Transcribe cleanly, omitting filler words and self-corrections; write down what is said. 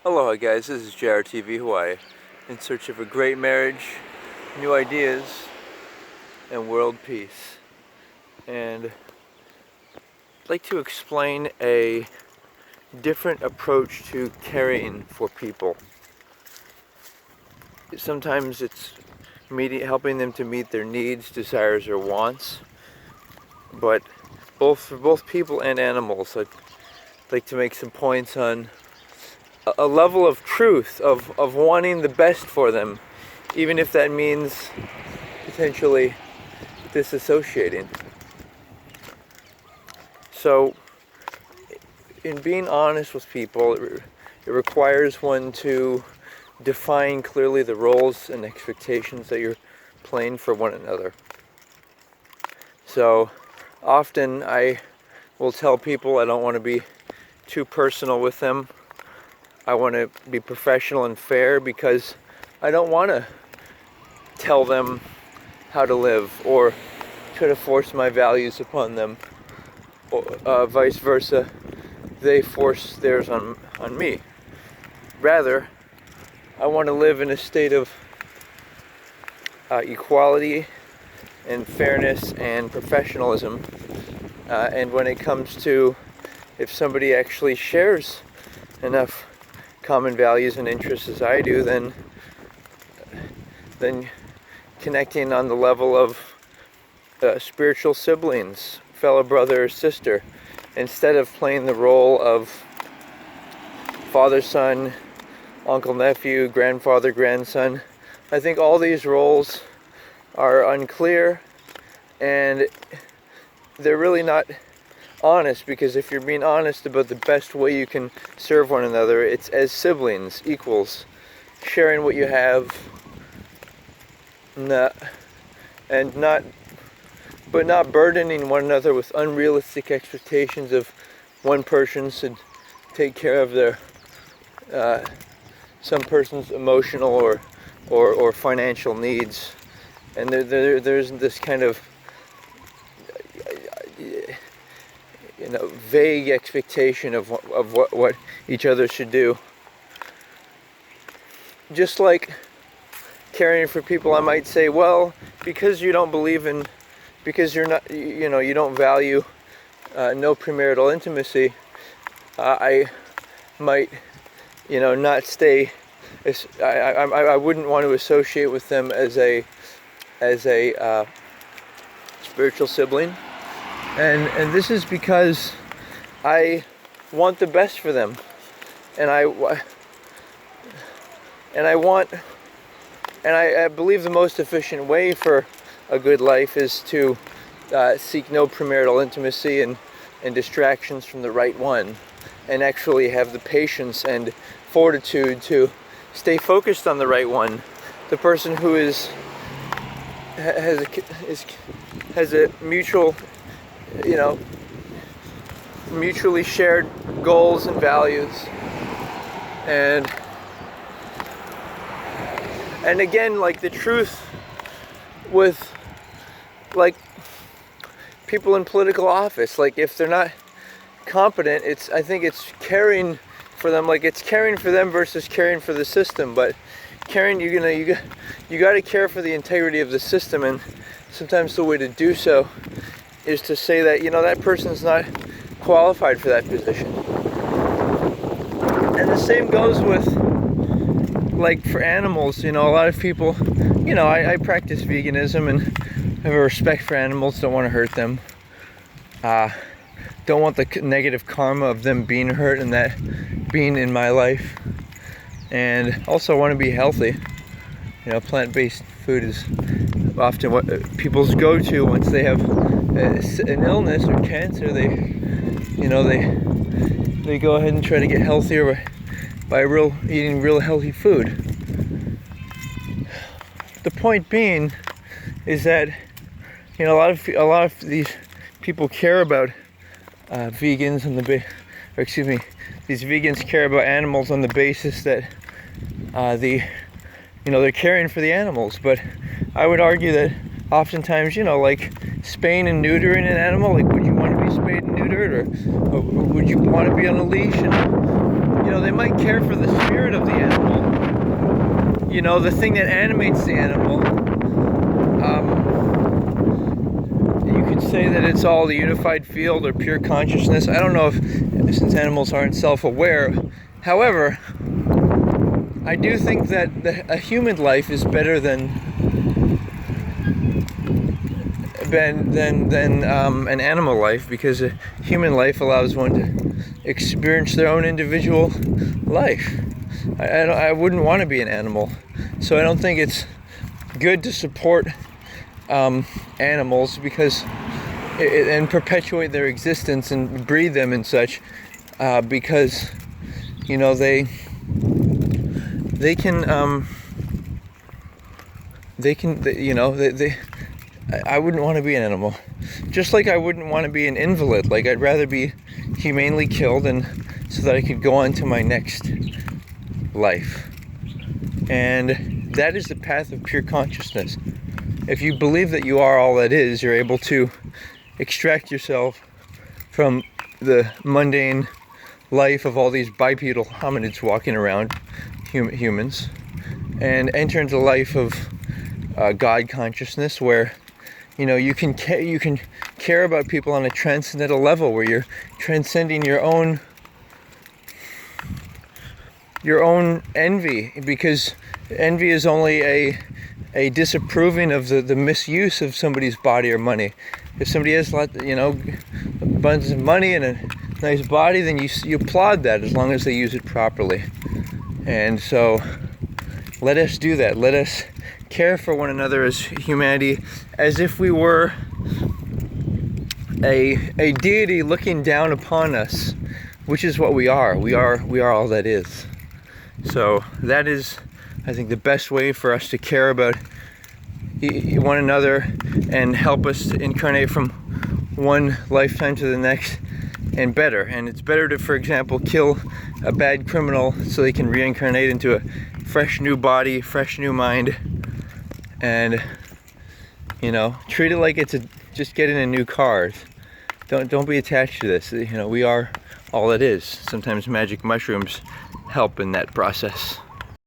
Aloha guys, this is JRTV Hawaii, in search of a great marriage, new ideas, and world peace. And I'd like to explain a different approach to caring for people. Sometimes it's helping them to meet their needs, desires, or wants, but for both people and animals, I'd like to make some points on a level of truth, of wanting the best for them, even if that means potentially disassociating. So, in being honest with people, it requires one to define clearly the roles and expectations that you're playing for one another. So, often I will tell people I don't want to be too personal with them. I want to be professional and fair because I don't want to tell them how to live or try to force my values upon them, or vice versa, they force theirs on me. Rather, I want to live in a state of equality and fairness and professionalism. And when it comes to if somebody actually shares enough common values and interests as I do, then connecting on the level of spiritual siblings, fellow brother or sister, instead of playing the role of father, son, uncle, nephew, grandfather, grandson. I think all these roles are unclear and they're really not honest, because if you're being honest about the best way you can serve one another, it's as siblings, equals, sharing what you have, not burdening one another with unrealistic expectations of one person should take care of their some person's emotional or financial needs. And there's this kind of vague expectation of what each other should do. Just like caring for people, I might say, well, because you don't believe in, because you're not, you don't value no premarital intimacy, I might, not stay. I wouldn't want to associate with them as a spiritual sibling. And this is because I want the best for them, and I believe the most efficient way for a good life is to seek no premarital intimacy and distractions from the right one, and actually have the patience and fortitude to stay focused on the right one, the person who has a mutual, mutually shared goals and values. And again, like the truth with like people in political office, like if they're not competent, I think it's caring for them, like it's caring for them versus caring for the system. But caring, you got to care for the integrity of the system, and sometimes the way to do so is to say that that person's not qualified for that position. And the same goes with, like, for animals. A lot of people, I practice veganism and have a respect for animals, don't want to hurt them, don't want the negative karma of them being hurt and that being in my life, and also want to be healthy. Plant-based food is often what people's go-to once they have an illness or cancer. They go ahead and try to get healthier by eating real healthy food. The point being is that a lot of these people care about vegans on these vegans care about animals on the basis that they're caring for the animals. But I would argue that oftentimes, like spaying and neutering an animal, like would you want to be spayed and neutered, or would you want to be on a leash and they might care for the spirit of the animal, the thing that animates the animal. You could say that it's all the unified field or pure consciousness. I don't know since animals aren't self-aware. However, I do think that a human life is better than an animal life, because a human life allows one to experience their own individual life. I wouldn't want to be an animal, so I don't think it's good to support animals and perpetuate their existence and breed them and such, because they can I wouldn't want to be an animal. Just like I wouldn't want to be an invalid. Like, I'd rather be humanely killed so that I could go on to my next life. And that is the path of pure consciousness. If you believe that you are all that is, you're able to extract yourself from the mundane life of all these bipedal hominids walking around, humans, and enter into the life of God consciousness, where you can care about people on a transcendental level, where you're transcending your own envy, because envy is only a disapproving of the misuse of somebody's body or money. If somebody has abundance of money and a nice body, then you applaud that, as long as they use it properly. And so let us do that. Let us care for one another as humanity, as if we were a deity looking down upon us, which is what we are. We are all that is. So that is, I think, the best way for us to care about one another and help us to incarnate from one lifetime to the next and better. And it's better to, for example, kill a bad criminal so they can reincarnate into a fresh new body, fresh new mind, and treat it like it's just getting a new car. Don't be attached to this. We are all it is. Sometimes magic mushrooms help in that process.